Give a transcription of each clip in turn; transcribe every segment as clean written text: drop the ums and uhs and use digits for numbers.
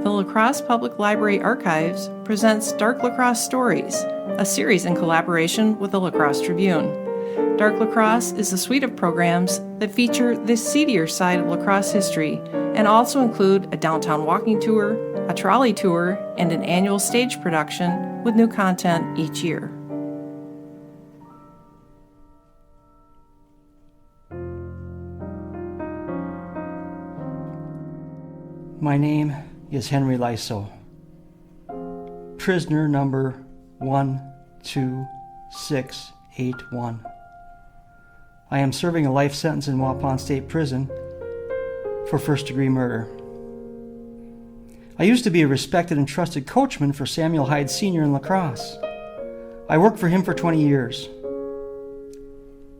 the La Crosse Public Library Archives presents Dark La Crosse Stories, a series in collaboration with the La Crosse Tribune. Dark La Crosse is a suite of programs that feature the seedier side of La Crosse history and also include a downtown walking tour, a trolley tour, and an annual stage production with new content each year. My name is Henry Lyso, prisoner number 12681. I am serving a life sentence in Waupun State Prison for first-degree murder. I used to be a respected and trusted coachman for Samuel Hyde Sr. in La Crosse. I worked for him for 20 years.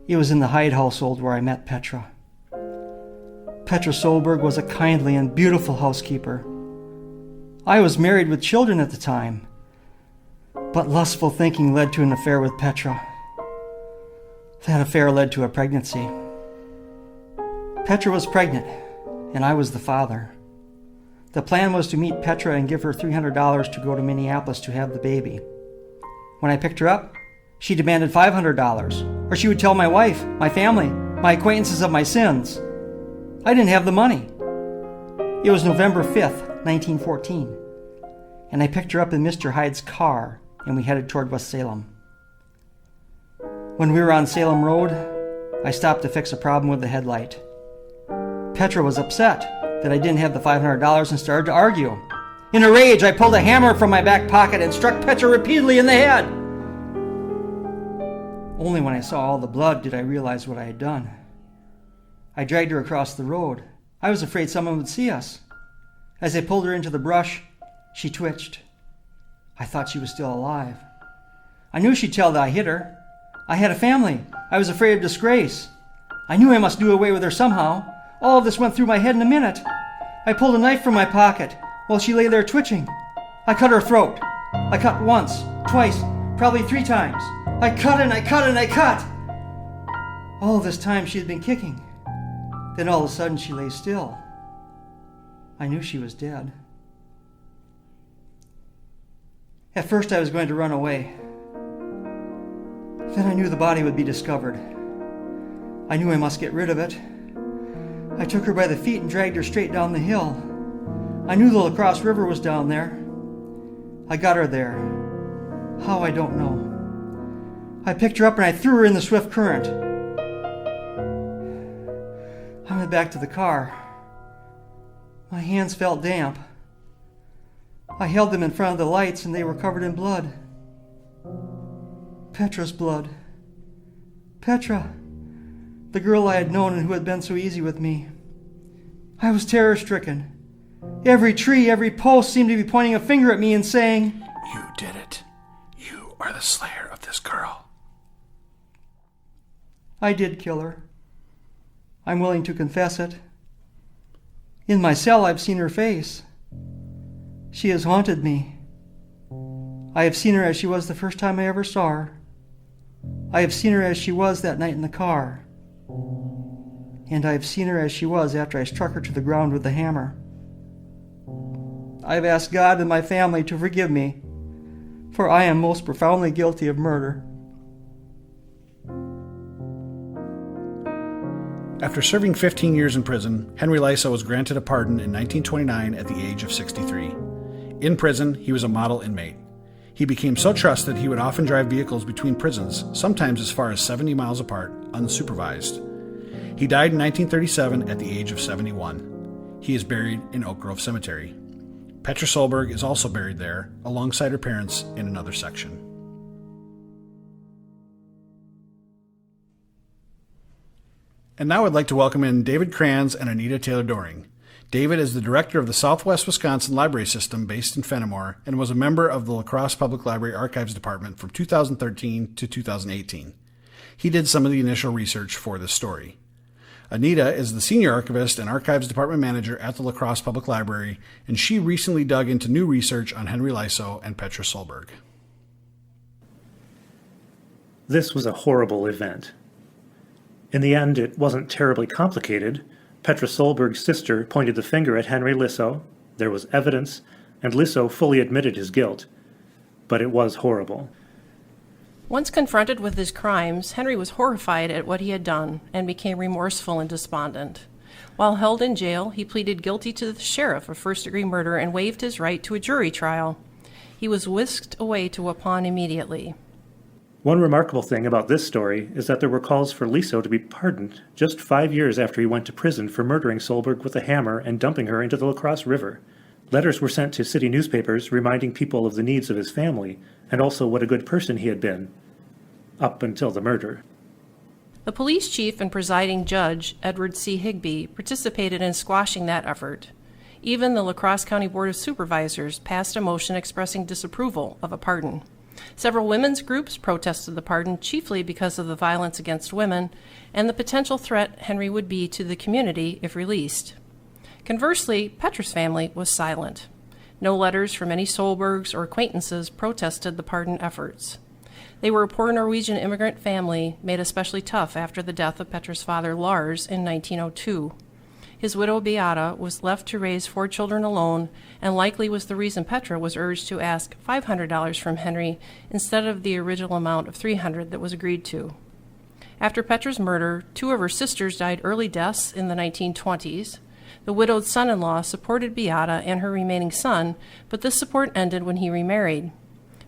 It was in the Hyde household where I met Petra. Petra Solberg was a kindly and beautiful housekeeper. I was married with children at the time, but lustful thinking led to an affair with Petra. That affair led to a pregnancy. Petra was pregnant, and I was the father. The plan was to meet Petra and give her $300 to go to Minneapolis to have the baby. When I picked her up, she demanded $500, or she would tell my wife, my family, my acquaintances of my sins. I didn't have the money. It was November 5th, 1914, and I picked her up in Mr. Hyde's car, and we headed toward West Salem. When we were on Salem Road, I stopped to fix a problem with the headlight. Petra was upset that I didn't have the $500 and started to argue. In a rage, I pulled a hammer from my back pocket and struck Petra repeatedly in the head. Only when I saw all the blood did I realize what I had done. I dragged her across the road. I was afraid someone would see us. As I pulled her into the brush, she twitched. I thought she was still alive. I knew she'd tell that I hit her. I had a family. I was afraid of disgrace. I knew I must do away with her somehow. All of this went through my head in a minute. I pulled a knife from my pocket while she lay there twitching. I cut her throat. I cut once, twice, probably 3 times. I cut and I cut and I cut. All this time she had been kicking. Then all of a sudden she lay still. I knew she was dead. At first I was going to run away. Then I knew the body would be discovered. I knew I must get rid of it. I took her by the feet and dragged her straight down the hill. I knew the La Crosse River was down there. I got her there. How, I don't know. I picked her up and I threw her in the swift current. I went back to the car. My hands felt damp. I held them in front of the lights and they were covered in blood. Petra's blood. Petra, the girl I had known and who had been so easy with me. I was terror-stricken. Every tree, every post seemed to be pointing a finger at me and saying, "You did it. You are the slayer of this girl." I did kill her. I'm willing to confess it. In my cell, I've seen her face. She has haunted me. I have seen her as she was the first time I ever saw her. I have seen her as she was that night in the car. And I have seen her as she was after I struck her to the ground with the hammer. I have asked God and my family to forgive me, for I am most profoundly guilty of murder. After serving 15 years in prison, Henry Lyso was granted a pardon in 1929 at the age of 63. In prison, he was a model inmate. He became so trusted he would often drive vehicles between prisons, sometimes as far as 70 miles apart, unsupervised. He died in 1937 at the age of 71. He is buried in Oak Grove Cemetery. Petra Solberg is also buried there, alongside her parents in another section. And now I'd like to welcome in David Kranz and Anita Taylor-Doring. David is the director of the Southwest Wisconsin Library System based in Fenimore and was a member of the La Crosse Public Library Archives Department from 2013 to 2018. He did some of the initial research for this story. Anita is the senior archivist and archives department manager at the La Crosse Public Library, and she recently dug into new research on Henry Lyso and Petra Solberg. This was a horrible event. In the end, it wasn't terribly complicated. Petra Solberg's sister pointed the finger at Henry Lyso. There was evidence. and Lissow fully admitted his guilt. But it was horrible. Once confronted with his crimes, Henry was horrified at what he had done and became remorseful and despondent. While held in jail, he pleaded guilty to the sheriff of first-degree murder and waived his right to a jury trial. He was whisked away to Waupun immediately. One remarkable thing about this story is that there were calls for Lissow to be pardoned just 5 years after he went to prison for murdering Solberg with a hammer and dumping her into the La Crosse River. Letters were sent to city newspapers reminding people of the needs of his family and also what a good person he had been, up until the murder. The police chief and presiding judge, Edward C. Higbee, participated in squashing that effort. Even the La Crosse County Board of Supervisors passed a motion expressing disapproval of a pardon. Several women's groups protested the pardon chiefly because of the violence against women and the potential threat Henry would be to the community if released. Conversely, Petra's family was silent. No letters from any Solbergs or acquaintances protested the pardon efforts. They were a poor Norwegian immigrant family made especially tough after the death of Petra's father, Lars, in 1902. His widow, Beata, was left to raise 4 children alone, and likely was the reason Petra was urged to ask $500 from Henry instead of the original amount of $300 that was agreed to. After Petra's murder, 2 of her sisters died early deaths in the 1920s. The widowed son-in-law supported Beata and her remaining son, but this support ended when he remarried.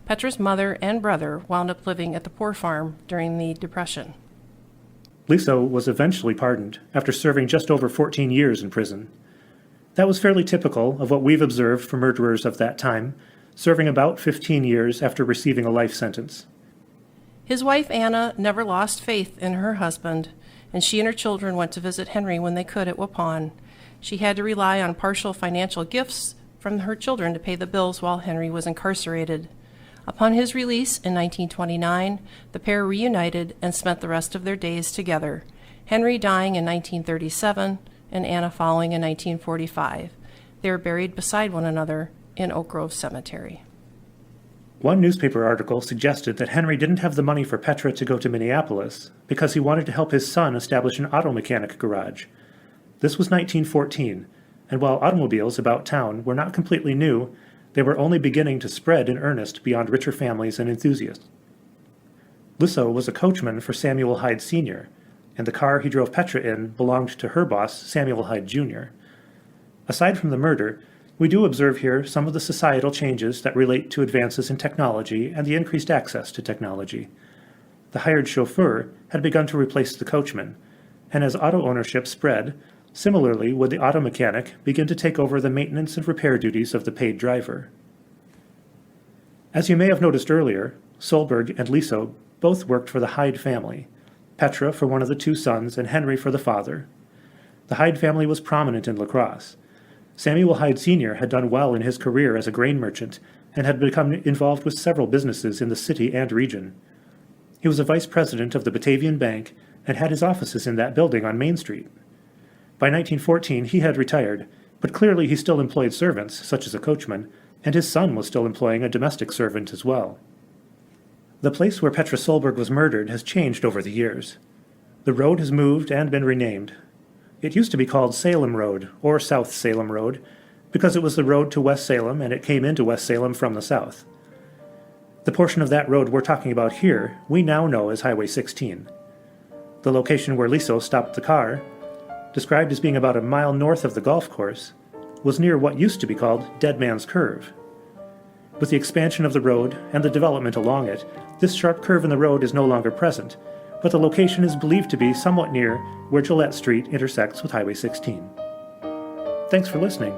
Petra's mother and brother wound up living at the poor farm during the Depression. Lissow was eventually pardoned after serving just over 14 years in prison. That was fairly typical of what we've observed for murderers of that time, serving about 15 years after receiving a life sentence. His wife, Anna, never lost faith in her husband, and she and her children went to visit Henry when they could at Waupun. She had to rely on partial financial gifts from her children to pay the bills while Henry was incarcerated. Upon his release in 1929, the pair reunited and spent the rest of their days together, Henry dying in 1937 and Anna following in 1945. They are buried beside one another in Oak Grove Cemetery. One newspaper article suggested that Henry didn't have the money for Petra to go to Minneapolis because he wanted to help his son establish an auto mechanic garage. This was 1914, and while automobiles about town were not completely new, they were only beginning to spread in earnest beyond richer families and enthusiasts. Lissow was a coachman for Samuel Hyde Sr., and the car he drove Petra in belonged to her boss, Samuel Hyde Jr. Aside from the murder, we do observe here some of the societal changes that relate to advances in technology and the increased access to technology. The hired chauffeur had begun to replace the coachman, and as auto ownership spread, similarly would the auto mechanic begin to take over the maintenance and repair duties of the paid driver. As you may have noticed earlier, Solberg and Lissow both worked for the Hyde family, Petra for one of the 2 sons and Henry for the father. The Hyde family was prominent in La Crosse. Samuel Hyde Sr. had done well in his career as a grain merchant and had become involved with several businesses in the city and region. He was a vice president of the Batavian Bank and had his offices in that building on Main Street. By 1914, he had retired, but clearly he still employed servants, such as a coachman, and his son was still employing a domestic servant as well. The place where Petra Solberg was murdered has changed over the years. The road has moved and been renamed. It used to be called Salem Road, or South Salem Road, because it was the road to West Salem and it came into West Salem from the south. The portion of that road we're talking about here, we now know as Highway 16. The location where Lissow stopped the car, described as being about a mile north of the golf course, was near what used to be called Dead Man's Curve. With the expansion of the road and the development along it, this sharp curve in the road is no longer present, but the location is believed to be somewhat near where Gillette Street intersects with Highway 16. Thanks for listening.